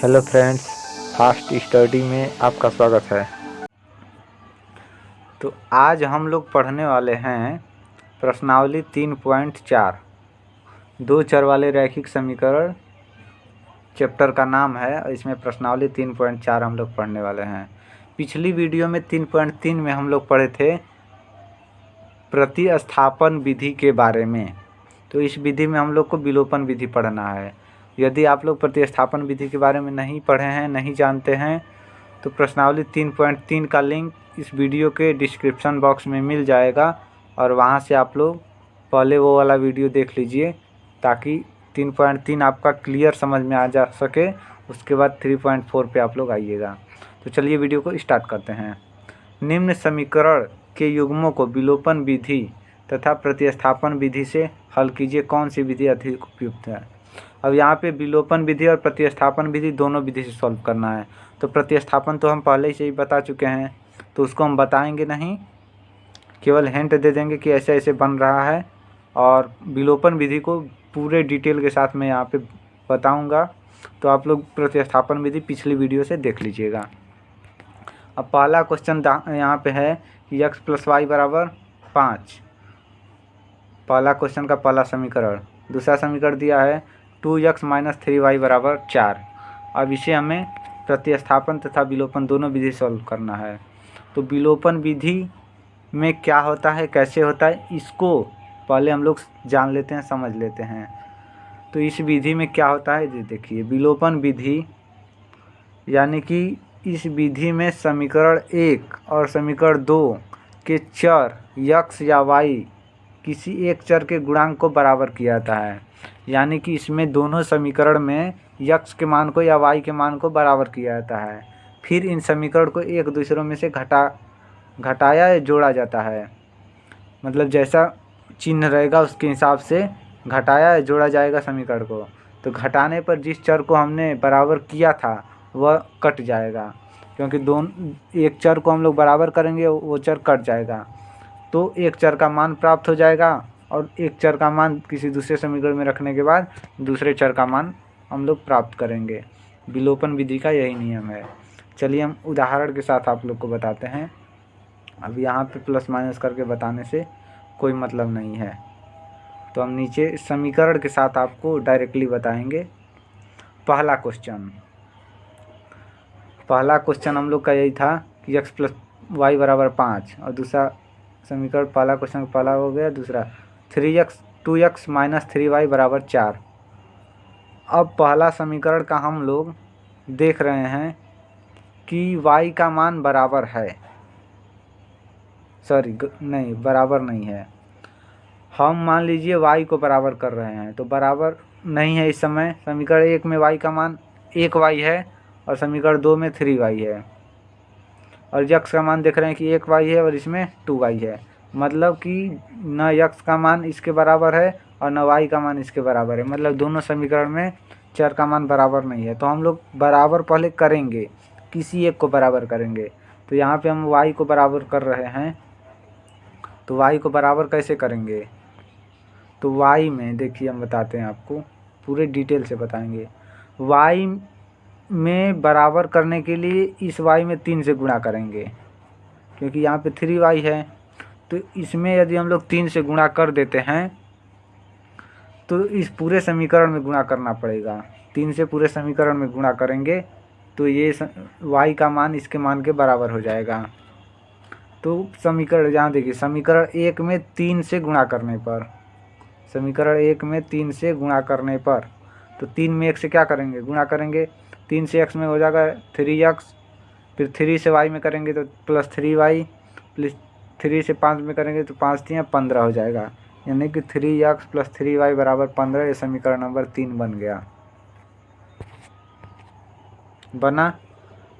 Hello friends, fast study में आपका स्वागत है। तो आज हम लोग पढ़ने वाले हैं प्रश्नावली 3.4 दो चर वाले रैखिक समीकरण। चैप्टर का नाम है और इसमें प्रश्नावली 3.4 हम लोग पढ़ने वाले हैं। पिछली वीडियो में 3.3 में हम लोग पढ़े थे प्रतिस्थापन विधि के बारे में। तो इस विधि में हम लोग को विलोपन विधि पढ़ना है। यदि आप लोग प्रतिस्थापन विधि के बारे में नहीं पढ़े हैं, नहीं जानते हैं, तो प्रश्नावली 3.3 का लिंक इस वीडियो के डिस्क्रिप्शन बॉक्स में मिल जाएगा और वहां से आप लोग पहले वो वाला वीडियो देख लीजिए ताकि 3.3 आपका क्लियर समझ में आ जा सके। उसके बाद 3.4 पे आप लोग आइएगा। तो चलिए वीडियो को स्टार्ट करते हैं। निम्न समीकरण के युग्मों को विलोपन विधि तथा प्रतिस्थापन विधि से हल कीजिए। कौन सी विधि अधिक उपयुक्त है? अब यहाँ पे विलोपन विधि और प्रतिस्थापन विधि दोनों विधि से सॉल्व करना है। तो प्रतिस्थापन तो हम पहले से ही बता चुके हैं, तो उसको हम बताएंगे नहीं, केवल हिंट दे देंगे कि ऐसे ऐसे बन रहा है। और विलोपन विधि को पूरे डिटेल के साथ मैं यहाँ पे बताऊँगा। तो आप लोग प्रतिस्थापन विधि पिछली वीडियो से देख लीजिएगा। अब पहला क्वेश्चन यहाँ पे है कि x + y = 5। पहला क्वेश्चन का पहला समीकरण। दूसरा समीकरण दिया है 2x - 3y = 4। अब इसे हमें प्रतिस्थापन तथा विलोपन दोनों विधि सॉल्व करना है। तो विलोपन विधि में क्या होता है, कैसे होता है, इसको पहले हम लोग जान लेते हैं, समझ लेते हैं। तो इस विधि में क्या होता है, देखिए विलोपन विधि यानी कि इस विधि में समीकरण 1 और समीकरण 2 के चर x या y किसी एक चर के गुणांक को बराबर किया जाता है। यानी कि इसमें दोनों समीकरण में x के मान को या y के मान को बराबर किया जाता है। फिर इन समीकरण को एक दूसरे में से घटाया या जोड़ा जाता है। मतलब जैसा चिन्ह रहेगा उसके हिसाब से घटाया या जोड़ा जाएगा समीकरण को। तो घटाने पर जिस चर को हमने बराबर किया था वह कट जाएगा, क्योंकि एक चर को हम लोग बराबर करेंगे वो चर कट जाएगा। तो एक चर का मान प्राप्त हो जाएगा और एक चर का मान किसी दूसरे समीकरण में रखने के बाद दूसरे चर का मान हम लोग प्राप्त करेंगे। विलोपन विधि का यही नियम है। चलिए हम उदाहरण के साथ आप लोग को बताते हैं। अब यहाँ पे प्लस माइनस करके बताने से कोई मतलब नहीं है, तो हम नीचे समीकरण के साथ आपको डायरेक्टली बताएंगे। पहला क्वेश्चन हम लोग का यही था कि x + y = 5 और दूसरा समीकरण पहला क्वेश्चन पहला हो गया। दूसरा 2x - 3y = 4। अब पहला समीकरण का हम लोग देख रहे हैं कि y का मान बराबर है, बराबर नहीं है। हम मान लीजिए y को बराबर कर रहे हैं, तो बराबर नहीं है। इस समय समीकरण 1 में y का मान 1y है और समीकरण 2 में 3y है, और x का मान देख रहे हैं कि 1y है और इसमें 2y है। मतलब कि न x का मान इसके बराबर है और न y का मान इसके बराबर है। मतलब दोनों समीकरण में चर का मान बराबर नहीं है। तो हम लोग बराबर पहले करेंगे, किसी एक को बराबर करेंगे। तो यहाँ पे हम y को बराबर कर रहे हैं, तो y को बराबर कैसे करेंगे? तो y में देखिए हम बताते हैं आपको, पूरे डिटेल से बताएंगे। y में बराबर करने के लिए इस y में 3 से गुणा करेंगे, क्योंकि यहाँ पे 3y है। तो इसमें यदि हम लोग 3 से गुणा कर देते हैं तो इस पूरे समीकरण में गुणा करना पड़ेगा। 3 से पूरे समीकरण में गुणा करेंगे तो ये y का मान इसके मान के बराबर हो जाएगा। तो समीकरण यहाँ देखिए, समीकरण 1 में 3 से गुणा करने पर, समीकरण 1 में 3 से गुणा करने पर, तो 3 में 1 से क्या करेंगे, गुणा करेंगे। 3 से x में हो जाएगा 3x, फिर 3 से y में करेंगे तो +3y, प्लस 3 से 5 में करेंगे तो 5 × 3 = 15 हो जाएगा। यानी कि 3x + 3y = 15। ये समीकरण नंबर 3 बन गया, बना।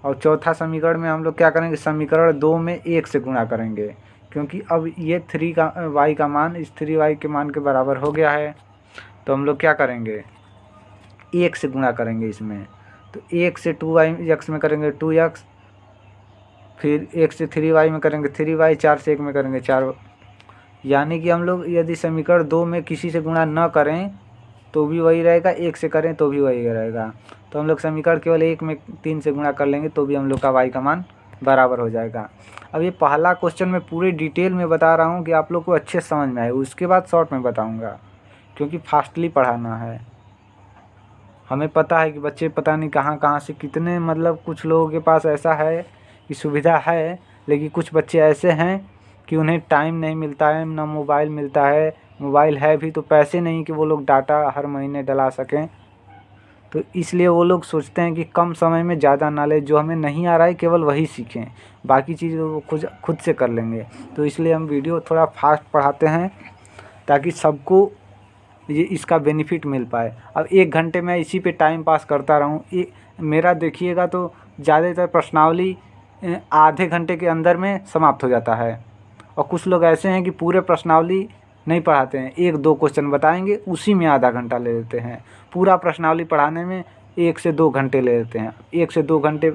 और चौथा समीकरण में हम लोग क्या करेंगे, समीकरण 2 में 1 से गुणा करेंगे, क्योंकि अब ये y का मान इस 3y के मान के बराबर हो गया है। तो हम लोग क्या करेंगे, 1 से गुणा करेंगे इसमें। तो 1 से 2x में करेंगे 2x, फिर 1 से 3y में करेंगे 3y, 4 से 1 में करेंगे 4। यानी कि हम लोग यदि समीकरण 2 में किसी से गुणा न करें तो भी वही रहेगा, 1 से करें तो भी वही रहेगा। तो हम लोग समीकरण केवल 1 में 3 से गुणा कर लेंगे तो भी हम लोग का y का मान बराबर हो जाएगा। अब ये पहला क्वेश्चन मैं पूरे डिटेल में बता रहा हूँ कि आप लोग को अच्छे से समझ में आए, उसके बाद शॉर्ट में बताऊँगा क्योंकि फास्टली पढ़ाना है। हमें पता है कि बच्चे पता नहीं कहाँ कहाँ से कितने, मतलब कुछ लोगों के पास ऐसा है कि सुविधा है, लेकिन कुछ बच्चे ऐसे हैं कि उन्हें टाइम नहीं मिलता है, ना मोबाइल मिलता है, मोबाइल है भी तो पैसे नहीं कि वो लोग डाटा हर महीने डला सकें। तो इसलिए वो लोग सोचते हैं कि कम समय में ज़्यादा नॉलेज, जो हमें नहीं आ रहा है केवल वही सीखें, बाकी चीज़ वो खुद से कर लेंगे। तो इसलिए हम वीडियो थोड़ा फास्ट पढ़ाते हैं ताकि सबको ये इसका बेनिफिट मिल पाए। अब 1 घंटे में इसी पे टाइम पास करता रहूँ, ये मेरा देखिएगा तो ज़्यादातर प्रश्नावली आधे घंटे के अंदर में समाप्त हो जाता है। और कुछ लोग ऐसे हैं कि पूरे प्रश्नावली नहीं पढ़ाते हैं, 1-2 क्वेश्चन बताएंगे उसी में आधा घंटा ले लेते हैं। पूरा प्रश्नावली पढ़ाने में 1 से 2 घंटे ले लेते हैं। 1 से 2 घंटे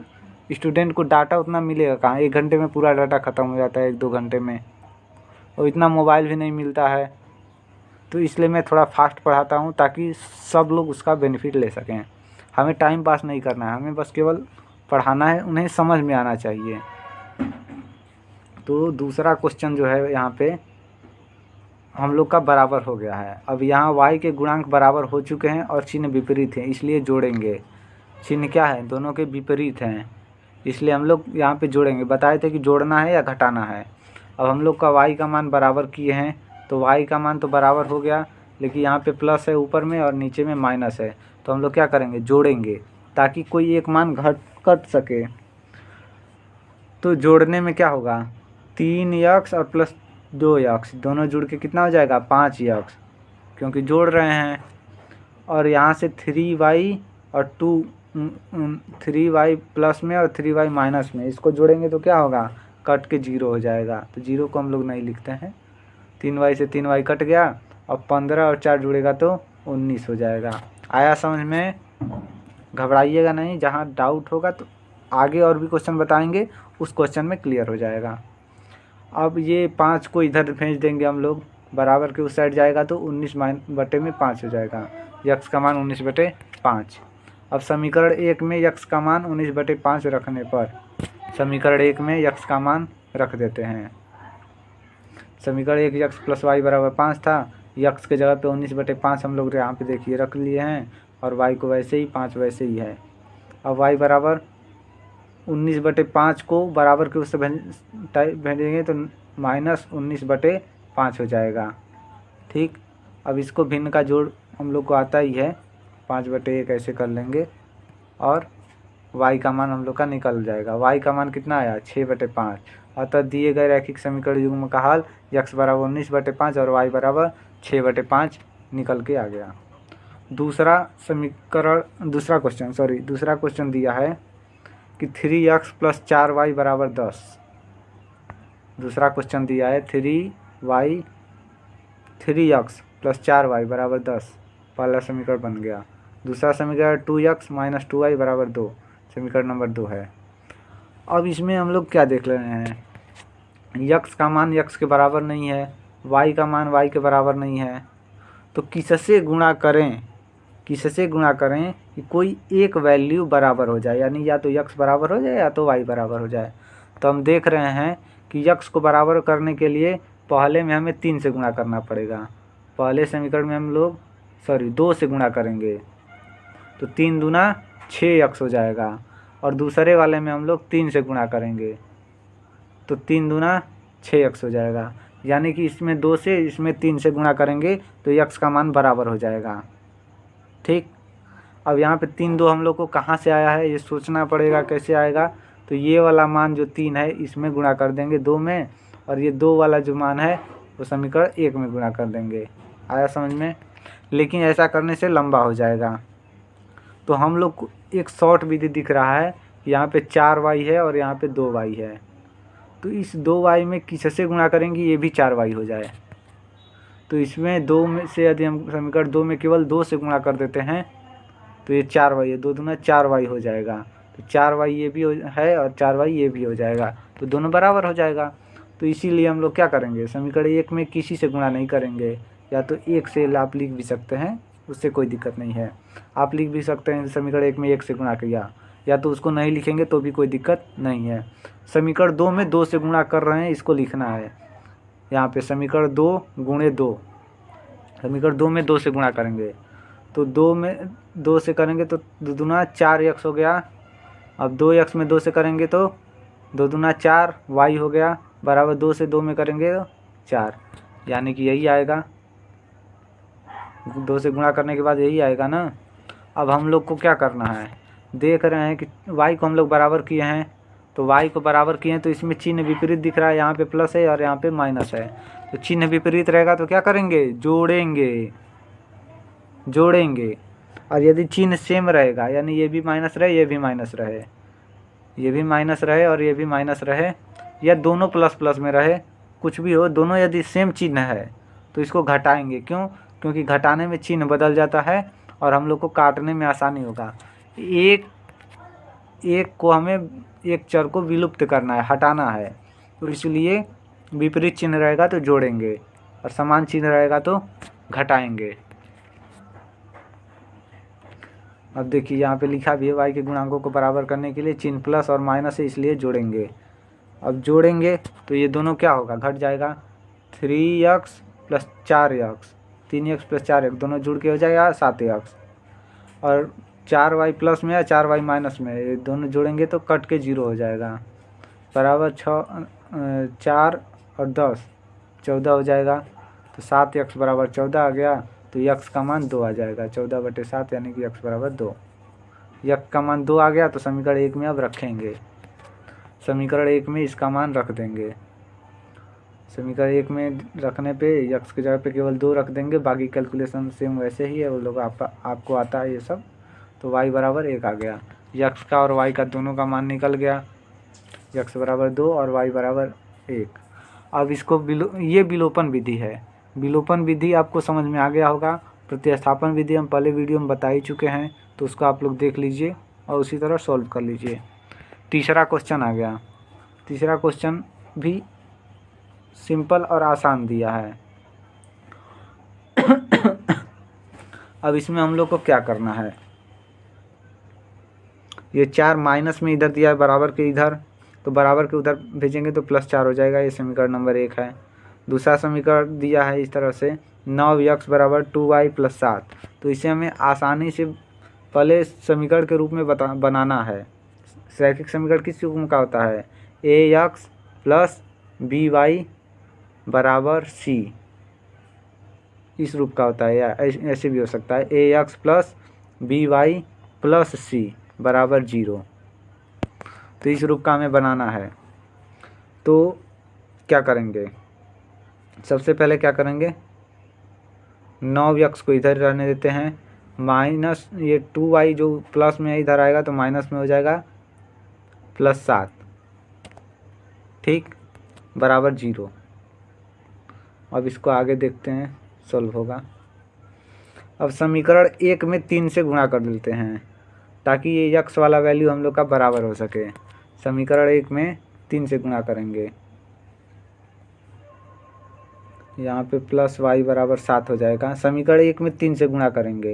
स्टूडेंट को डाटा उतना मिलेगा कहाँ, 1 घंटे में पूरा डाटा ख़त्म हो जाता है 1-2 घंटे में, और इतना मोबाइल भी नहीं मिलता है। तो इसलिए मैं थोड़ा फास्ट पढ़ाता हूँ ताकि सब लोग उसका बेनिफिट ले सकें। हमें टाइम पास नहीं करना है, हमें बस केवल पढ़ाना है, उन्हें समझ में आना चाहिए। तो दूसरा क्वेश्चन जो है यहाँ पे हम लोग का बराबर हो गया है। अब यहाँ y के गुणांक बराबर हो चुके हैं और चिन्ह विपरीत हैं, इसलिए जोड़ेंगे। चिन्ह क्या है, दोनों के विपरीत हैं, इसलिए हम लोग यहाँ पे जोड़ेंगे। बताए थे कि जोड़ना है या घटाना है। अब हम लोग का y का मान बराबर किए हैं तो y का मान तो बराबर हो गया, लेकिन यहाँ पे प्लस है ऊपर में और नीचे में माइनस है, तो हम लोग क्या करेंगे, जोड़ेंगे ताकि कोई एक मान कट सके। तो जोड़ने में क्या होगा, 3x और प्लस 2x दोनों जुड़ के कितना हो जाएगा, 5x, क्योंकि जोड़ रहे हैं। और यहाँ से 3y और 3y प्लस में और 3y माइनस में, इसको जोड़ेंगे तो क्या होगा, कट के 0 हो जाएगा। तो 0 को हम लोग नहीं लिखते हैं, 3y से 3y कट गया और 15 और 4 जुड़ेगा तो 19 हो जाएगा। आया समझ में, घबराइएगा नहीं, जहाँ डाउट होगा तो आगे और भी क्वेश्चन बताएंगे, उस क्वेश्चन में क्लियर हो जाएगा। अब ये 5 को इधर भेज देंगे हम लोग, बराबर के उस साइड जाएगा तो 19/5 हो जाएगा, यक्स का मान 19/5। अब समीकरण 1 में यक्स का मान 19/5 रखने पर, समीकरण 1 में यक्स का मान रख देते हैं। समीकरण 1 यक्स प्लस वाई बराबर 5 था, यक्स के जगह पे 19/5 हम लोग यहाँ पे देखिए रख लिए हैं, और वाई को वैसे ही 5 वैसे ही है। अब वाई बराबर 19/5 को बराबर के उससे भेजेंगे तो -19/5 हो जाएगा। ठीक, अब इसको भिन्न का जोड़ हम लोग को आता ही है, 5/1 ऐसे कर लेंगे और y का मान हम लोग का निकल जाएगा। y का मान कितना आया, 6/5। अतः दिए गए रैखिक समीकरण युग्म का हल x बराबर 19/5 और y बराबर 6/5 निकल के आ गया। दूसरा क्वेश्चन दिया है कि 3x प्लस 4y बराबर 10। दूसरा क्वेश्चन दिया है 3x प्लस 4y बराबर 10, पहला समीकरण बन गया। दूसरा समीकरण 2x माइनस 2y बराबर 2, समीकरण नंबर 2 है। अब इसमें हम लोग क्या देख रहे हैं, यक्स का मान यक्स के बराबर नहीं है, y का मान y के बराबर नहीं है, तो किससे गुणा करें कि कोई एक वैल्यू बराबर हो जाए, यानी या तो यक्स बराबर हो जाए या तो y बराबर हो जाए। तो हम देख रहे हैं कि यक्स को बराबर करने के लिए पहले में हमें 3 से गुणा करना पड़ेगा। पहले समीकरण में हम लोग 2 से गुणा करेंगे तो 3 दूना 6x हो जाएगा, और दूसरे वाले में हम लोग 3 से गुणा करेंगे तो 3 दूना 6x हो जाएगा। यानी कि इसमें 2 से इसमें 3 से गुणा करेंगे तो यक्स का मान बराबर हो जाएगा। ठीक, अब यहाँ पे 3-2 हम लोग को कहाँ से आया है ये सोचना पड़ेगा, कैसे आएगा। तो ये वाला मान जो 3 है इसमें गुणा कर देंगे 2 में, और ये 2 वाला जो मान है वो समीकरण 1 में गुणा कर देंगे। आया समझ में, लेकिन ऐसा करने से लंबा हो जाएगा। तो हम लोग को एक शॉर्ट विधि दिख रहा है, यहाँ पे 4y है और यहाँ पे 2y है, तो इस 2y में किससे गुणा करेंगे, ये भी 4y हो जाए। तो इसमें 2 में से यदि हम समीकरण 2 में केवल 2 से गुणा कर देते हैं तो ये 4y है, 2 दूना 4y हो जाएगा। तो 4y ये भी है और 4y ये भी हो जाएगा, तो दोनों बराबर हो जाएगा। तो इसीलिए हम लोग क्या करेंगे, समीकरण 1 में किसी से गुणा नहीं करेंगे, या तो 1 से आप लिख भी सकते हैं उससे कोई दिक्कत नहीं है। आप लिख भी सकते हैं समीकरण 1 में 1 से गुणा किया, या तो उसको नहीं लिखेंगे तो भी कोई दिक्कत नहीं है। समीकरण 2 में 2 से गुणा कर रहे हैं, इसको लिखना है यहाँ पे। समीकरण 2 गुणे 2, समीकरण 2 में 2 से गुणा करेंगे तो 2 में 2 से करेंगे तो 2 दूना 4x हो गया। अब 2x में 2 से करेंगे तो 2 दूना 4 y हो गया, बराबर 2 से 2 में करेंगे तो 4, यानी कि यही आएगा। 2 से गुणा करने के बाद यही आएगा ना। अब हम लोग को क्या करना है, देख रहे हैं कि y को हम लोग बराबर किए हैं, तो y को बराबर किए हैं तो इसमें चिन्ह विपरीत दिख रहा है, यहाँ पे प्लस है और यहाँ पे माइनस है। तो चिन्ह विपरीत रहेगा तो क्या करेंगे, जोड़ेंगे। और यदि चिन्ह सेम रहेगा, यानी ये भी माइनस रहे ये भी माइनस रहे, ये भी माइनस रहे और ये भी माइनस रहे, या दोनों प्लस प्लस में रहे, कुछ भी हो, दोनों यदि सेम चिन्ह है तो इसको घटाएंगे। क्यों? क्योंकि घटाने में चिन्ह बदल जाता है और हम लोग को काटने में आसानी होगा। एक को हमें, एक चर को विलुप्त करना है, हटाना है, तो इसलिए विपरीत चिन्ह रहेगा तो जोड़ेंगे और समान चिन्ह रहेगा तो घटाएंगे। अब देखिए यहाँ पे लिखा भी है y के गुणांकों को बराबर करने के लिए चिन्ह प्लस और माइनस है, इसलिए जोड़ेंगे। अब जोड़ेंगे तो ये दोनों क्या होगा, घट जाएगा। 3x plus 4x, 3x plus 4x दोनों जुड़ के हो जाएगा 7x, और 4y प्लस में या 4y माइनस में, ये दोनों जोड़ेंगे तो कट के 0 हो जाएगा, बराबर 4 और 10 14 हो जाएगा। तो 7x बराबर 14 आ गया, तो x का मान 2 आ जाएगा, 14/7 यानी कि x बराबर 2। x का मान 2 आ गया तो समीकरण 1 में अब रखेंगे, समीकरण 1 में इसका मान रख देंगे। समीकरण 1 में रखने पे x की जगह पे केवल 2 रख देंगे, बाकी कैलकुलेशन सेम वैसे ही है, वो लोग आपको आता है ये सब। तो y बराबर 1 आ गया, x का और y का दोनों का मान निकल गया, x बराबर 2 और y बराबर 1। अब इसको ये विलोपन विधि है। विलोपन विधि आपको समझ में आ गया होगा। प्रतिस्थापन विधि हम पहले वीडियो में बता ही चुके हैं, तो उसको आप लोग देख लीजिए और उसी तरह सॉल्व कर लीजिए। तीसरा क्वेश्चन आ गया। तीसरा क्वेश्चन भी सिंपल और आसान दिया है। अब इसमें हम लोग को क्या करना है, ये 4 माइनस में इधर दिया है, बराबर के इधर, तो बराबर के उधर भेजेंगे तो +4 हो जाएगा, ये समीकरण नंबर 1 है। दूसरा समीकरण दिया है इस तरह से 9x बराबर 2y + 7, तो इसे हमें आसानी से पहले समीकरण के रूप में बनाना है। रैखिक समीकरण किस रूप का होता है, ax + by बराबर c, इस रूप का होता है, या ऐसे भी हो सकता है ax + by + c बराबर 0। तो इस रूप का हमें बनाना है। तो क्या करेंगे, सबसे पहले क्या करेंगे, 9x को इधर रहने देते हैं, माइनस ये 2y जो प्लस में इधर आएगा तो माइनस में हो जाएगा, +7, ठीक, बराबर 0। अब इसको आगे देखते हैं, सॉल्व होगा। अब समीकरण 1 में 3 से गुणा कर देते हैं ताकि ये x वाला वैल्यू हम लोग का बराबर हो सके। समीकरण 1 में 3 से गुणा करेंगे, यहाँ पे +y बराबर 7 हो जाएगा। समीकरण 1 में 3 से गुणा करेंगे,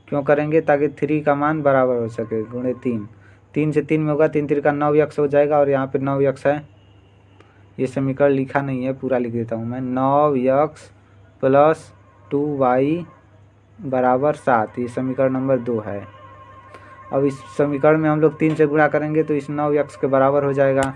क्यों करेंगे, ताकि 3 का मान बराबर हो सके, गुणे 3, 3 से 3 में होगा, 3 3 का 9x हो जाएगा, और यहाँ पे 9x है। ये समीकरण लिखा नहीं है, पूरा लिख देता हूँ मैं, 9x + 2y बराबर 7, ये समीकरण नंबर 2 है। अब इस समीकरण में हम लोग 3 से गुणा करेंगे तो इस 9x के बराबर हो जाएगा,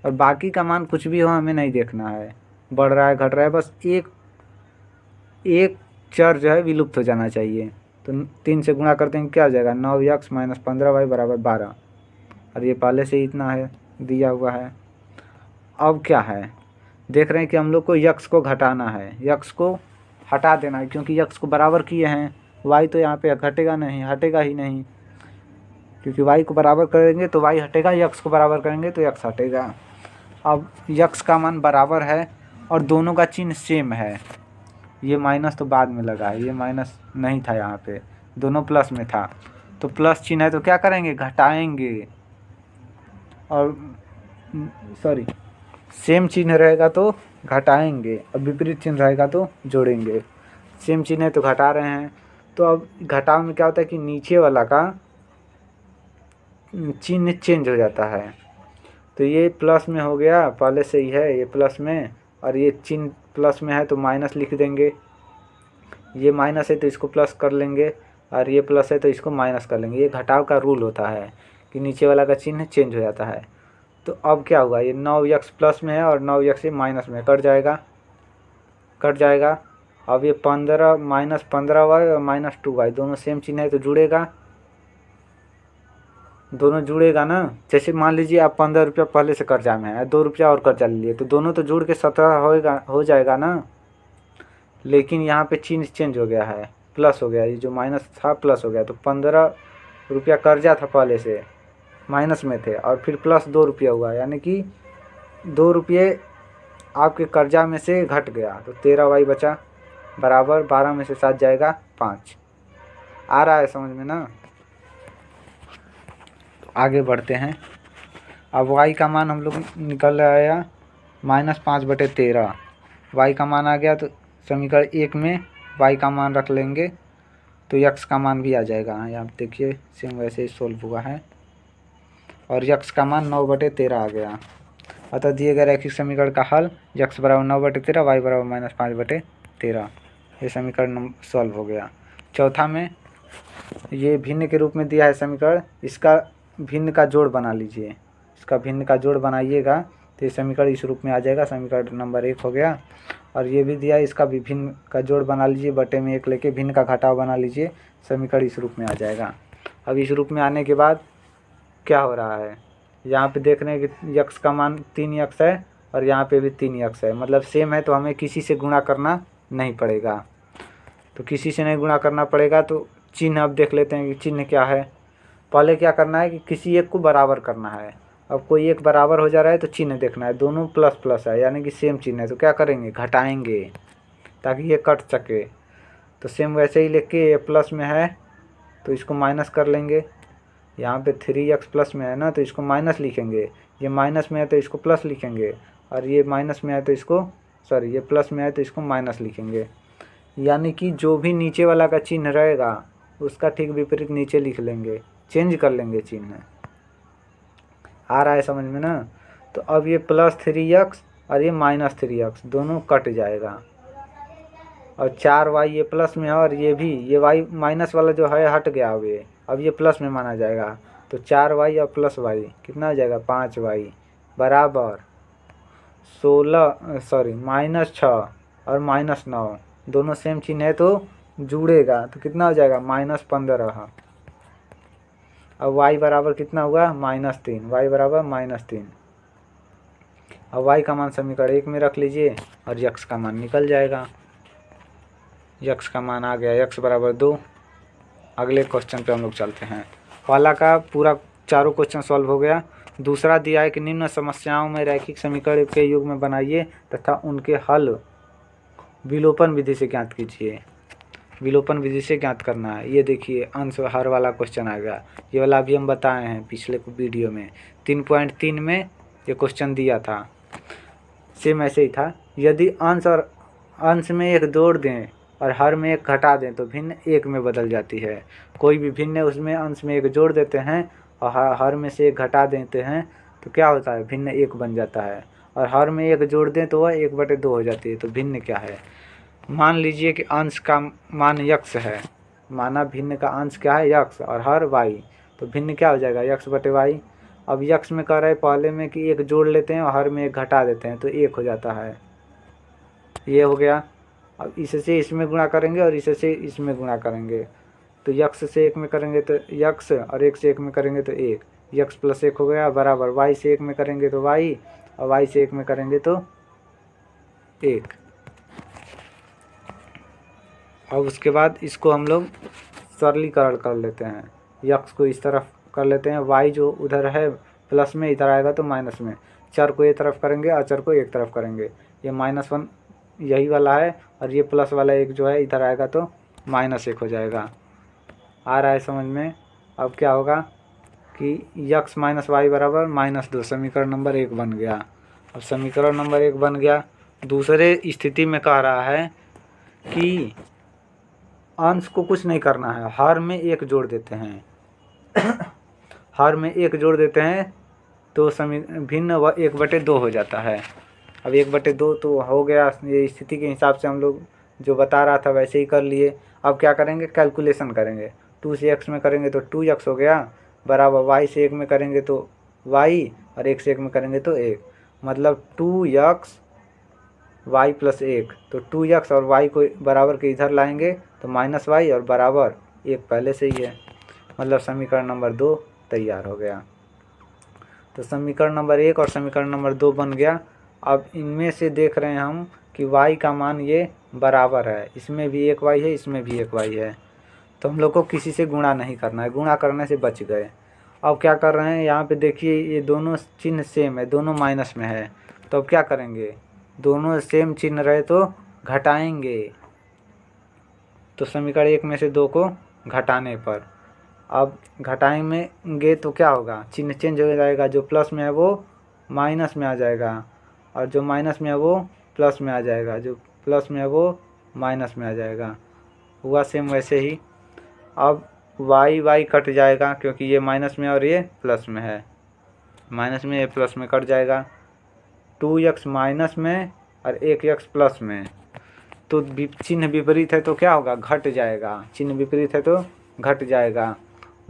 और बाकी का मान कुछ भी हो हमें नहीं देखना है, बढ़ रहा है घट रहा है, बस एक चर जो है विलुप्त हो जाना चाहिए। तो 3 से गुणा करते हैं क्या हो जाएगा, 9x - 15y बराबर 12, और ये पहले से ही इतना है दिया हुआ है। अब क्या है, देख रहे हैं कि हम लोग को x को घटाना है, x को हटा देना है, क्योंकि x को बराबर किए हैं, y तो यहाँ पे घटेगा नहीं, हटेगा ही नहीं, क्योंकि y को बराबर करेंगे तो y हटेगा, x को बराबर करेंगे तो x हटेगा। अब x का मान बराबर है और दोनों का चिन्ह सेम है, ये माइनस तो बाद में लगा है, ये माइनस नहीं था यहाँ पे, दोनों प्लस में था, तो प्लस चिन्ह है तो क्या करेंगे, घटाएंगे, और सॉरी सेम चिन्ह रहेगा तो घटाएंगे, और विपरीत चिन्ह रहेगा तो जोड़ेंगे। सेम चिन्ह है तो घटा रहे हैं, तो अब घटाव में क्या होता है कि नीचे वाला का चिन्ह चेंज हो जाता है। तो ये प्लस में हो गया, पहले से ही है ये प्लस में, और ये चिन्ह प्लस में है तो माइनस लिख देंगे। ये माइनस है तो इसको प्लस कर लेंगे, और ये प्लस है तो इसको माइनस कर लेंगे। ये घटाव का रूल होता है कि नीचे वाला का चिन्ह चेंज हो जाता है। तो अब क्या हुआ, ये 9x प्लस में है और 9x ये माइनस में कट जाएगा। अब ये 15 -15y और -2y दोनों सेम चिन्ह है तो जुड़ेगा, दोनों जुड़ेगा ना। जैसे मान लीजिए आप 15 रुपया पहले से कर्जा में है, 2 रुपया और कर्जा ले लिए, तो दोनों तो जुड़ के 17 हो जाएगा ना। लेकिन यहाँ पे चिन्ह चेंज हो गया है, प्लस हो गया, ये जो माइनस था प्लस हो गया। तो 15 रुपया कर्जा था पहले से, माइनस में थे, और फिर प्लस 2 रुपया हुआ, यानी कि 2 रुपये आपके कर्जा में से घट गया। तो 13y बचा, बराबर 12 में से 7 जाएगा 5। आ रहा है समझ में ना। तो आगे बढ़ते हैं। अब y का मान हम लोग निकल आया -5/13। y का मान आ गया, तो समीकरण 1 में y का मान रख लेंगे तो x का मान भी आ जाएगा। यहाँ देखिए सेम वैसे ही सोल्व हुआ है, और x का मान 9/13 आ गया। अतः दिए गए रैखिक समीकरण का हल x बराबर 9/13, y बराबर -5/13। ये समीकरण सॉल्व हो गया। चौथा में ये भिन्न के रूप में दिया है समीकरण, इसका भिन्न का जोड़ बना लीजिए। इसका भिन्न का जोड़ बनाइएगा तो ये समीकरण इस रूप में आ जाएगा। समीकरण नंबर 1 हो गया। और ये भी दिया है, इसका भी भिन्न का जोड़ बना लीजिए, बटे में 1 लेके भिन्न का घटाव बना लीजिए, समीकरण इस रूप में आ जाएगा। अब इस रूप में आने के बाद क्या हो रहा है, यहाँ पे देख रहे हैं कि x का मान 3x है और यहाँ पे भी 3x है, मतलब सेम है, तो हमें किसी से गुणा करना नहीं पड़ेगा। तो किसी से नहीं गुणा करना पड़ेगा, तो चिन्ह अब देख लेते हैं कि चिन्ह क्या है। पहले क्या करना है कि किसी एक को बराबर करना है। अब कोई एक बराबर हो जा रहा है तो चिन्ह देखना है, दोनों प्लस प्लस है यानी कि सेम चिन्ह है, तो क्या करेंगे, घटाएंगे ताकि ये कट सके। तो सेम वैसे ही लिख के, ये प्लस में है तो इसको माइनस कर लेंगे। यहाँ पे 3x प्लस में है ना, तो इसको माइनस लिखेंगे। ये माइनस में है तो इसको प्लस लिखेंगे, और ये माइनस में है तो इसको ये प्लस में है तो इसको माइनस लिखेंगे। यानी कि जो भी नीचे वाला का चिन्ह रहेगा उसका ठीक विपरीत नीचे लिख लेंगे, चेंज कर लेंगे चिन्ह। आ रहा है समझ में ना। तो अब ये +3x और ये -3x दोनों कट जाएगा, और 4y ये प्लस में है, और ये भी, ये y माइनस वाला जो है हट गया। अब ये प्लस में माना जाएगा। तो 4y और प्लस y कितना आ जाएगा, 5y बराबर -6 और -9 दोनों सेम चिन्ह है तो जुड़ेगा, तो कितना हो जाएगा, -15। अब y बराबर कितना हुआ, -3, y बराबर -3। अब y का मान समीकरण 1 में रख लीजिए और x का मान निकल जाएगा। x का मान आ गया, x बराबर 2। अगले क्वेश्चन पे हम लोग चलते हैं। पहला का पूरा चारों क्वेश्चन सॉल्व हो गया। दूसरा दिया है कि निम्न समस्याओं में रैखिक समीकरण के युग में बनाइए तथा उनके हल विलोपन विधि से ज्ञात कीजिए। विलोपन विधि से ज्ञात करना है। ये देखिए अंश हर वाला क्वेश्चन आ गया। ये वाला अभी हम बताए हैं पिछले वीडियो में, 3.3 में ये क्वेश्चन दिया था, सेम ऐसे ही था। यदि अंश और अंश में एक जोड़ दें और हर में एक घटा दें तो भिन्न एक में बदल जाती है। कोई भी भिन्न है उसमें अंश में एक जोड़ देते हैं और हर में से एक घटा देते हैं तो क्या होता है, भिन्न एक बन जाता है। और हर में एक जोड़ दें तो वह 1/2 हो जाती है। तो भिन्न क्या है, मान लीजिए कि अंश का मान x है, माना भिन्न का अंश क्या है, x, और हर y, तो भिन्न क्या हो जाएगा, x/y। अब x में कह रहे हैं पहले में कि एक जोड़ लेते हैं और हर में एक घटा देते हैं तो 1 हो जाता है, ये हो गया। अब इससे इसमें गुणा करेंगे और इससे इसमें गुणा करेंगे, तो x से 1 में करेंगे तो x, और 1 से 1 में करेंगे तो 1, x + 1 हो गया, बराबर y से 1 में करेंगे तो y, और y से 1 में करेंगे तो 1। अब उसके बाद इसको हम लोग सरलीकरण कर लेते हैं। x को इस तरफ कर लेते हैं, y जो उधर है प्लस में, इधर आएगा तो माइनस में। चर को एक तरफ करेंगे, अचर को एक तरफ करेंगे। ये -1 यही वाला है, और ये प्लस वाला एक जो है इधर आएगा तो -1 हो जाएगा। आ रहा है समझ में। अब क्या होगा कि x - y बराबर -2, समीकरण नंबर 1 बन गया। अब समीकरण नंबर 1 बन गया। दूसरे स्थिति में कह रहा है कि अंश को कुछ नहीं करना है, हर में 1 जोड़ देते हैं हर में 1 जोड़ देते हैं तो भिन्न 1/2 हो जाता है। अब 1/2 तो हो गया, ये स्थिति के हिसाब से हम लोग जो बता रहा था वैसे ही कर लिए। अब क्या करेंगे, कैलकुलेशन करेंगे। 2 से x में करेंगे तो 2x हो गया, बराबर y से 1 में करेंगे तो y, और 1 से 1 में करेंगे तो 1, मतलब 2x y + 1। तो 2x और y को बराबर के इधर लाएंगे तो -y और बराबर 1 पहले से ही है, मतलब समीकरण नंबर 2 तैयार हो गया। तो समीकरण नंबर 1 और समीकरण नंबर 2 बन गया। अब इनमें से देख रहे हैं हम कि y का मान ये बराबर है, इसमें भी 1y है, इसमें भी 1y है, तो हम लोग को किसी से गुणा नहीं करना है, गुणा करने से बच गए। अब क्या कर रहे हैं, यहाँ पे देखिए ये दोनों चिन्ह सेम है, दोनों माइनस में है, तो अब क्या करेंगे, दोनों सेम चिन्ह रहे तो घटाएंगे। तो समीकरण 1 में से 2 को घटाने पर, अब घटाएंगे तो क्या होगा, चिन्ह चेंज हो जाएगा, जो प्लस में है वो माइनस में आ जाएगा, और जो माइनस में है वो प्लस में आ जाएगा, जो प्लस में है वो माइनस में आ जाएगा। हुआ सेम वैसे ही। अब y कट जाएगा क्योंकि ये माइनस में और ये प्लस में है, माइनस में ये प्लस में कट जाएगा। 2x माइनस में और 1x प्लस में, तो चिन्ह विपरीत है तो क्या होगा, घट जाएगा, चिन्ह विपरीत है तो घट जाएगा।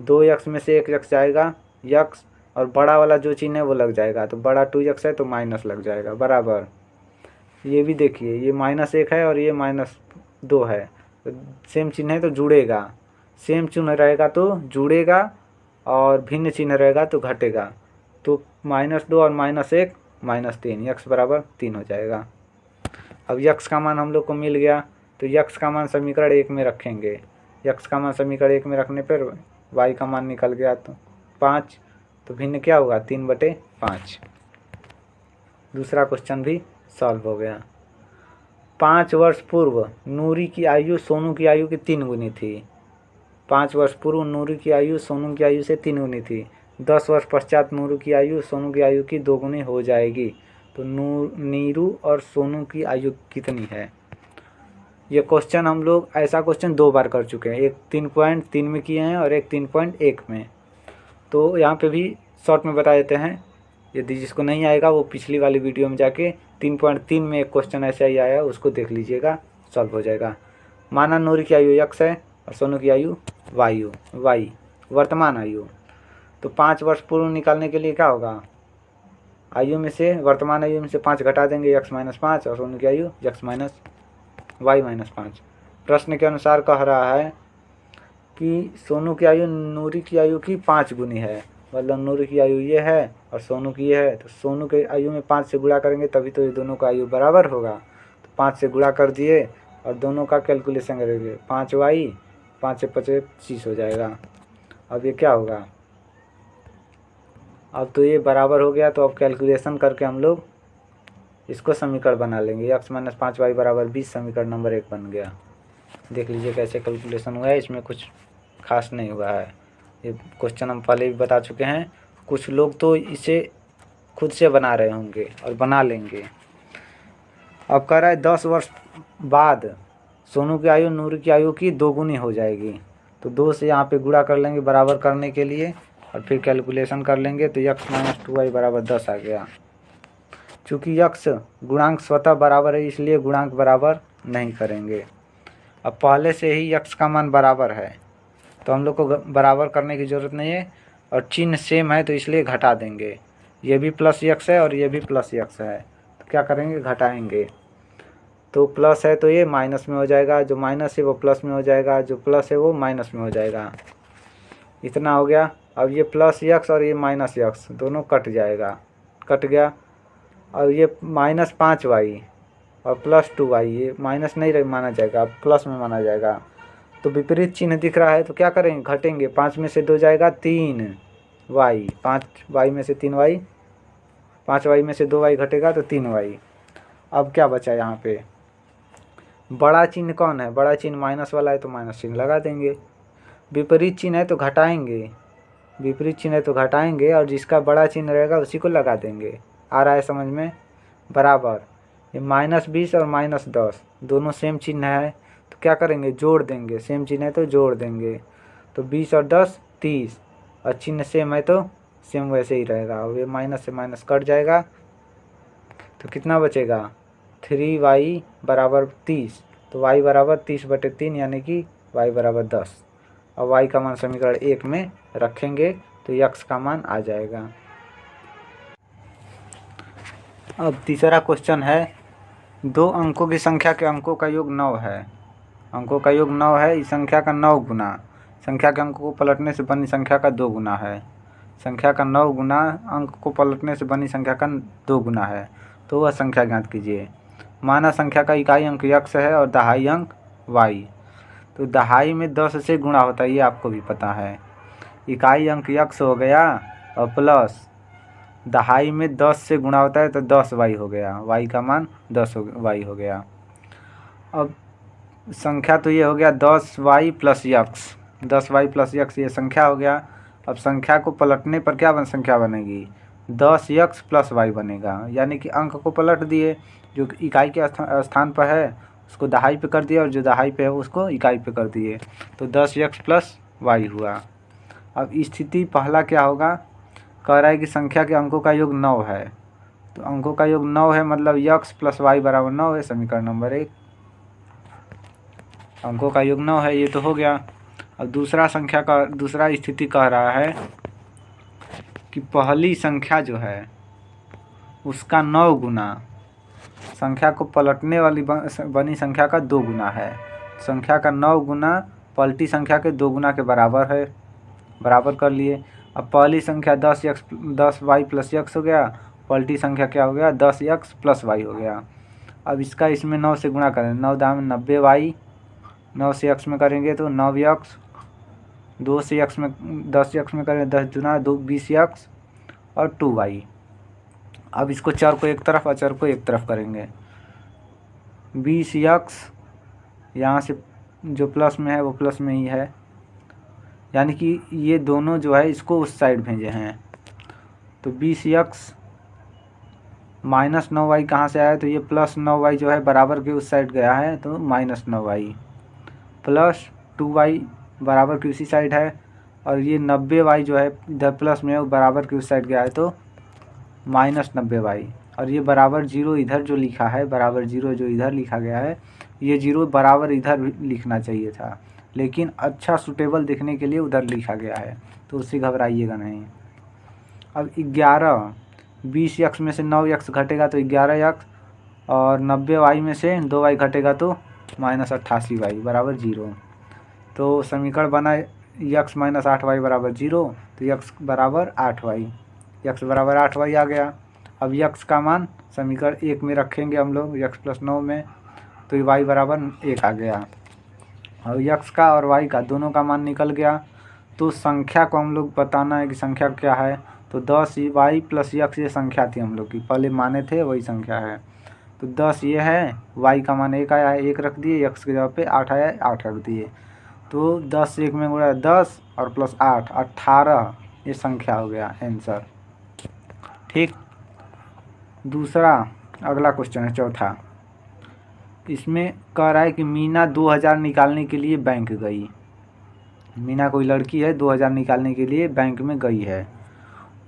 2x में से 1x जाएगा x, और बड़ा वाला जो चिन्ह है वो लग जाएगा, तो बड़ा 2x है तो माइनस लग जाएगा, बराबर। ये भी देखिए, ये -1 है और ये -2 है, तो सेम चिन्ह है तो जुड़ेगा, सेम चिन्ह रहेगा तो जुड़ेगा, और भिन्न चिन्ह रहेगा तो घटेगा। तो -2 और -1 -3, x बराबर 3 हो जाएगा। अब x का मान हम लोग को मिल गया, तो x का मान समीकरण 1 में रखेंगे, x का मान समीकरण 1 में रखने पर y का मान निकल गया तो 5, तो भिन्न क्या होगा, 3/5। दूसरा क्वेश्चन भी सॉल्व हो गया। 5 वर्ष पूर्व नूरी की आयु सोनू की आयु की 3 गुनी थी। 5 वर्ष पूर्व नूरी की आयु सोनू की आयु से 3 गुनी थी। 10 वर्ष पश्चात नूरू की आयु सोनू की आयु की 2 गुनी हो जाएगी, तो नीरू और सोनू की आयु कितनी है। ये क्वेश्चन हम लोग ऐसा क्वेश्चन 2 बार कर चुके हैं, एक 3.3 में किए हैं और एक 3.1 में। तो यहाँ पे भी शॉर्ट में बता देते हैं, यदि जिसको नहीं आएगा वो पिछली वाली वीडियो में जाके 3.3 में एक क्वेश्चन ऐसा ही आया, उसको देख लीजिएगा, सॉल्व हो जाएगा। माना नूरी की आयु x है और सोनू की आयु y, वर्तमान आयु। तो 5 वर्ष पूर्व निकालने के लिए क्या होगा, आयु में से, वर्तमान आयु में से 5 घटा देंगे, x - 5, और सोनू की आयु x - y - 5। प्रश्न के अनुसार कह रहा है कि सोनू की आयु नूरी की आयु की 5 गुनी है, मतलब नूरी की आयु ये है और सोनू की ये है, तो सोनू के आयु में 5 से गुणा करेंगे तभी तो ये दोनों का आयु बराबर होगा। तो 5 से गुणा कर दिए और दोनों का कैलकुलेशन करेंगे, 5y 5 से 25 हो जाएगा। अब ये क्या होगा, अब तो ये बराबर हो गया, तो अब कैलकुलेशन करके हम लोग इसको समीकरण बना लेंगे, x - 5y = 20, समीकरण नंबर 1 बन गया। देख लीजिए कैसे कैलकुलेशन हुआ है, इसमें कुछ खास नहीं हुआ है, ये क्वेश्चन हम पहले भी बता चुके हैं। कुछ लोग तो इसे खुद से बना रहे होंगे और बना लेंगे। अब कह रहा है 10 वर्ष बाद सोनू की आयु नूरी की आयु की 2 गुनी हो जाएगी, तो 2 से यहाँ पे गुणा कर लेंगे बराबर करने के लिए, और फिर कैलकुलेशन कर लेंगे, तो x - 2y = 10 आ गया। चूँकि x गुणांक स्वतः बराबर है इसलिए गुणांक बराबर नहीं करेंगे। अब पहले से ही x का मान बराबर है तो हम लोग को बराबर करने की ज़रूरत नहीं है, और चिन्ह सेम है तो इसलिए घटा देंगे। ये भी +x है और ये भी +x है, तो क्या करेंगे, घटाएंगे। तो प्लस है तो ये माइनस में हो जाएगा, जो माइनस है वो प्लस में हो जाएगा, जो प्लस है वो माइनस में हो जाएगा। इतना हो गया। अब ये +x और ये -x दोनों कट जाएगा, कट गया। और ये -5y और +2y, ये माइनस नहीं माना जाएगा, अब प्लस में माना जाएगा। तो विपरीत चिन्ह दिख रहा है तो क्या करेंगे, घटेंगे। 5 में से 2 जाएगा 3y, 5y में से 3y, 5y में से 2y घटेगा तो 3y। अब क्या बचा यहाँ पे, बड़ा चिन्ह कौन है, बड़ा चिन्ह माइनस वाला है तो माइनस चिन्ह लगा देंगे। विपरीत चिन्ह है तो घटाएंगे, विपरीत चिन्ह है तो घटाएंगे, और जिसका बड़ा चिन्ह रहेगा उसी को लगा देंगे। आ रहा है समझ में, बराबर। ये -20 और -10 दोनों सेम चिन्ह है तो क्या करेंगे, जोड़ देंगे, सेम चिन्ह है तो जोड़ देंगे। तो 20 और 10 30, और चिन्ह सेम है तो सेम वैसे ही रहेगा। और ये माइनस से माइनस कट जाएगा तो कितना बचेगा, 3y बराबर 30। तो y बराबर 30/3 यानी कि y बराबर 10। अब y का मान समीकरण 1 में रखेंगे तो x का मान आ जाएगा। अब तीसरा क्वेश्चन है, 2 अंकों की संख्या के अंकों का योग 9 है। अंकों का योग 9 है, इस संख्या का 9 गुना संख्या के अंकों को पलटने से बनी संख्या का 2 गुना है। संख्या का 9 गुना अंक को पलटने से बनी संख्या का 2 गुना है, तो वह संख्या ज्ञात कीजिए। माना संख्या का इकाई अंक x है और दहाई अंक y। तो दहाई में 10 से गुणा होता है, ये आपको भी पता है। इकाई अंक x हो गया और प्लस दहाई में 10 से गुणा होता है तो 10y हो गया, y का मान 10y हो गया। अब संख्या तो ये हो गया 10y plus x, 10y plus x ये संख्या हो गया। अब संख्या को पलटने पर क्या संख्या बनेगी, 10x प्लस y बनेगा। यानी कि अंक को पलट दिए, जो इकाई के स्थान पर है उसको दहाई पे कर दिया और जो दहाई पे है उसको इकाई पे कर दिए, तो 10x प्लस y हुआ। अब स्थिति पहला क्या होगा, कह रहा है कि संख्या के अंकों का योग 9 है। तो अंकों का योग 9 है मतलब x प्लस y बराबर 9 है, समीकरण नंबर 1। अंकों का योग 9 है, ये तो हो गया। अब दूसरा स्थिति कह रहा है कि पहली संख्या जो है उसका 9 गुना संख्या को पलटने वाली बनी संख्या का 2 गुना है। संख्या का 9 गुना पलटी संख्या के 2 गुना के बराबर है, बराबर कर लिए। अब पहली संख्या 10y प्लस x हो गया, पलटी संख्या क्या हो गया, 10x प्लस y हो गया। अब इसका इसमें 9 से गुणा करें, 9 दाम 90y, 9 से x में करेंगे तो 9x, 2 से x में 10x में करें 10 गुना 2 20x और 2y। अब इसको चर को एक तरफ अचर को एक तरफ करेंगे, 20x यहाँ से जो प्लस में है वो प्लस में ही है, यानी कि ये दोनों जो है इसको उस साइड भेजे हैं। तो 20x माइनस 9y कहाँ से आया, तो ये प्लस 9y जो है बराबर के उस साइड गया है तो माइनस 9y, प्लस 2y बराबर की उसी साइड है, और ये 90y जो है इधर प्लस में है वो बराबर की उस साइड गया है तो माइनस 90y, और ये बराबर 0 इधर जो लिखा है, बराबर 0 जो इधर लिखा गया है, ये 0 बराबर इधर भी लिखना चाहिए था, लेकिन अच्छा सूटेबल दिखने के लिए उधर लिखा गया है, तो उससे घबराइएगा नहीं। अब 11 20x में से 9x घटेगा तो 11x, और 90y में से 2y घटेगा तो माइनस 88y बराबर 0। तो समीकरण बना x माइनस 8y बराबर 0, तो x बराबर 8y, x बराबर 8y आ गया। अब x का मान समीकरण 1 में रखेंगे हम लोग, x प्लस 9 में, तो y बराबर 1 आ गया। और x का और y का दोनों का मान निकल गया। तो संख्या को हम लोग बताना है कि संख्या क्या है, तो 10y प्लस x ये संख्या थी हम लोग की, पहले माने थे वही संख्या है। तो 10 ये है, y का मान 1 आया है, 1 रख दिए, x के जगह पे 8 आया है, 8 रख दिए। तो 10 से 1 में गुणा 10 और प्लस 8 18 ये संख्या हो गया आंसर। ठीक, दूसरा अगला क्वेश्चन है चौथा। इसमें कह रहा है कि मीना 2000 निकालने के लिए बैंक गई। मीना कोई लड़की है, 2000 निकालने के लिए बैंक में गई है।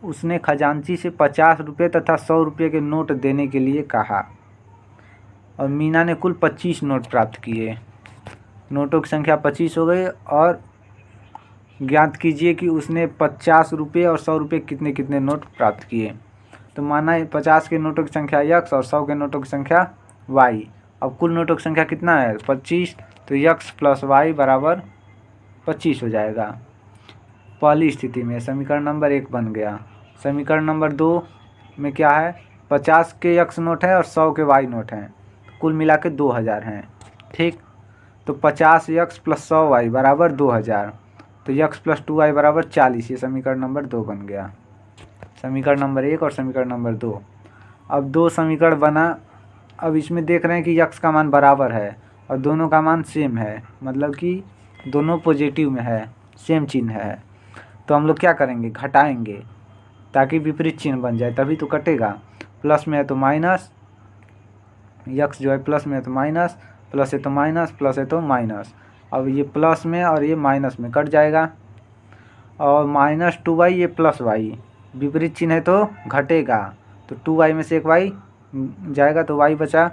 उसने खजांची से 50 रुपये तथा 100 रुपये के नोट देने के लिए कहा, और मीना ने कुल 25 नोट प्राप्त किए। नोटों की संख्या 25 हो गई, और ज्ञात कीजिए कि उसने 50 रुपये और 100 रुपये कितने कितने नोट प्राप्त किए। तो माना 50 के नोटों की संख्या x और 100 के नोटों की संख्या y। अब कुल नोटों की संख्या कितना है, 25, तो x प्लस y बराबर 25 हो जाएगा। पहली स्थिति में समीकरण नंबर 1 बन गया। समीकरण नंबर 2 में क्या है, 50 के x नोट है और 100 के y नोट हैं, कुल मिला के 2000 हैं। ठीक, तो 50x प्लस 100y बराबर 2000, तो x प्लस 2y बराबर 40, ये समीकरण नंबर 2 बन गया। समीकरण नंबर 1 और समीकरण नंबर 2। अब 2 समीकरण बना। अब इसमें देख रहे हैं कि x का मान बराबर है और दोनों का मान सेम है, मतलब कि दोनों पॉजिटिव में है, सेम चिन्ह है। तो हम लोग क्या करेंगे, घटाएंगे ताकि विपरीत चिन्ह बन जाए, तभी तो कटेगा। प्लस में है तो माइनस, x जो है प्लस में है तो माइनस, प्लस है तो माइनस, प्लस है तो माइनस। अब ये प्लस में और ये माइनस में कट जाएगा, और -2y ये +y, विपरीत चिन्ह है तो घटेगा, तो 2y में से एक y जाएगा तो y बचा,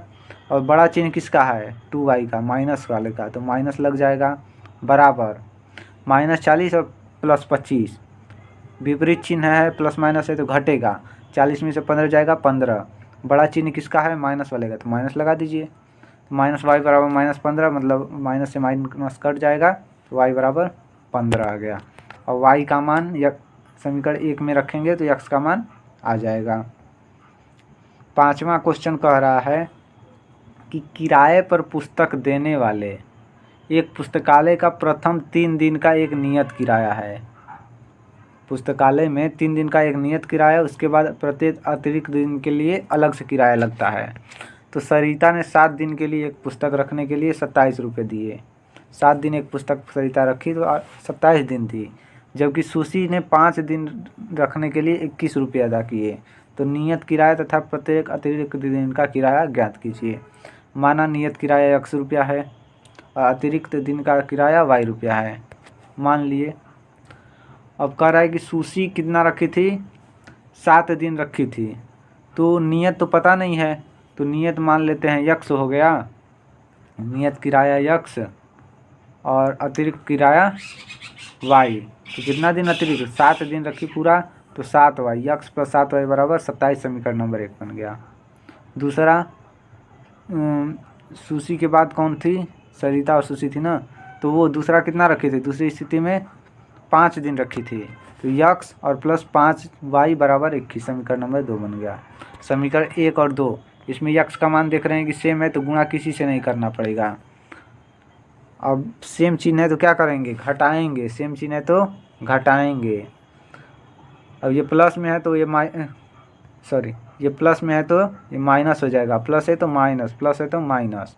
और बड़ा चिन्ह किसका है 2y का, माइनस वाले का, तो माइनस लग जाएगा, बराबर -40 और +25, विपरीत चिन्ह है प्लस माइनस है तो घटेगा, 40 में से 15 जाएगा 15, बड़ा चिन्ह किसका है माइनस वाले का, तो माइनस लगा दीजिए, तो -y बराबर -15, मतलब माइनस से माइनस कट जाएगा, तो y बराबर 15 आ गया। और y का मान समीकरण 1 में रखेंगे तो x का मान आ जाएगा। 5वां क्वेश्चन कह रहा है कि किराए पर पुस्तक देने वाले एक पुस्तकालय का प्रथम 3 दिन का एक नियत किराया है। पुस्तकालय में 3 दिन का एक नियत किराया, उसके बाद प्रत्येक अतिरिक्त दिन के लिए अलग से किराया लगता है। तो सरिता ने 7 दिन के लिए एक पुस्तक रखने के लिए 27 रुपये दिए। 7 दिन एक पुस्तक सरिता रखी तो 27 दिन थी, जबकि सुशी ने 5 दिन रखने के लिए 21 रुपये अदा किए। तो नियत किराया तथा प्रत्येक अतिरिक्त दिन का किराया ज्ञात कीजिए। माना नियत किराया x रुपया है और अतिरिक्त दिन का किराया y रुपया है, मान लिए। अब कह रहा है कि सुशी कितना रखी थी, 7 दिन रखी थी, तो नियत तो पता नहीं है, तो नियत मान लेते हैं x हो गया, नियत किराया x और अतिरिक्त किराया y। तो कितना दिन अतिरिक्त, 7 दिन रखी पूरा, तो 7y, x + 7y बराबर 27, समीकरण नंबर 1 बन गया। दूसरा, सुशी के बाद कौन थी, सरिता और सुशी थी ना, तो वो दूसरा कितना रखी थी, दूसरी स्थिति में 5 दिन रखी थी, तो x और +5y बराबर 21, समीकरण नंबर 2 बन गया। समीकरण 1 और 2, इसमें x का मान देख रहे हैं कि सेम है, तो गुणा किसी से नहीं करना पड़ेगा। अब सेम चिन्ह है तो क्या करेंगे, घटाएंगे, सेम चिन्ह है तो घटाएंगे। अब ये प्लस में है तो ये प्लस में है तो ये माइनस हो जाएगा, प्लस है तो माइनस, प्लस है तो माइनस,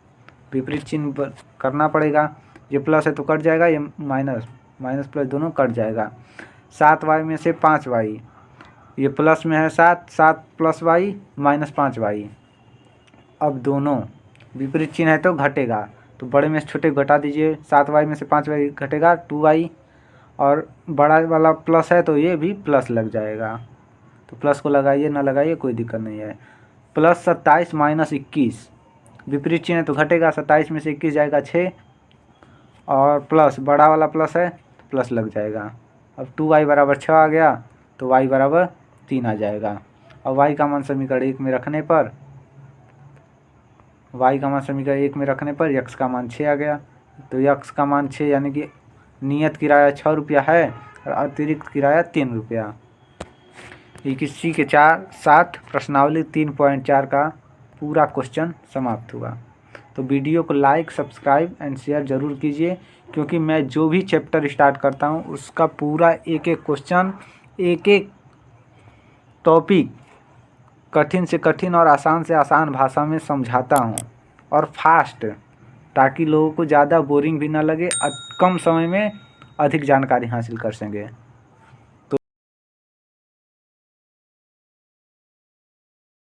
विपरीत चिन्ह करना पड़ेगा। ये प्लस है तो कट जाएगा, ये माइनस प्लस दोनों कट जाएगा। 7y में से 5y, ये प्लस में है 7 + y -5y। अब दोनों विपरीत चिन्ह है तो घटेगा, तो बड़े में से छोटे घटा दीजिए, 7y में से 5y घटेगा 2y, और बड़ा वाला प्लस है तो ये भी प्लस लग जाएगा, तो प्लस को लगाइए ना लगाइए कोई दिक्कत नहीं है। +27 - 21, विपरीत चिन्ह है तो घटेगा, 27 में से 21 जाएगा 6, और प्लस बड़ा वाला प्लस है तो प्लस लग जाएगा। अब 2y बराबर 6 आ गया, तो y बराबर 3 आ जाएगा। और y का मान समीकरण 1 में रखने पर x का मान 6 आ गया, तो x का मान 6, यानी कि नियत किराया 6 रुपया है और अतिरिक्त किराया 3 रुपया। इसी के साथ प्रश्नावली 3.4 का पूरा क्वेश्चन समाप्त हुआ। तो वीडियो को लाइक, सब्सक्राइब एंड शेयर ज़रूर कीजिए, क्योंकि मैं जो भी चैप्टर स्टार्ट करता हूँ उसका पूरा एक एक क्वेश्चन, एक एक टॉपिक कठिन से कठिन और आसान से आसान भाषा में समझाता हूँ, और फास्ट, ताकि लोगों को ज़्यादा बोरिंग भी ना लगे, कम समय में अधिक जानकारी हासिल कर सकें।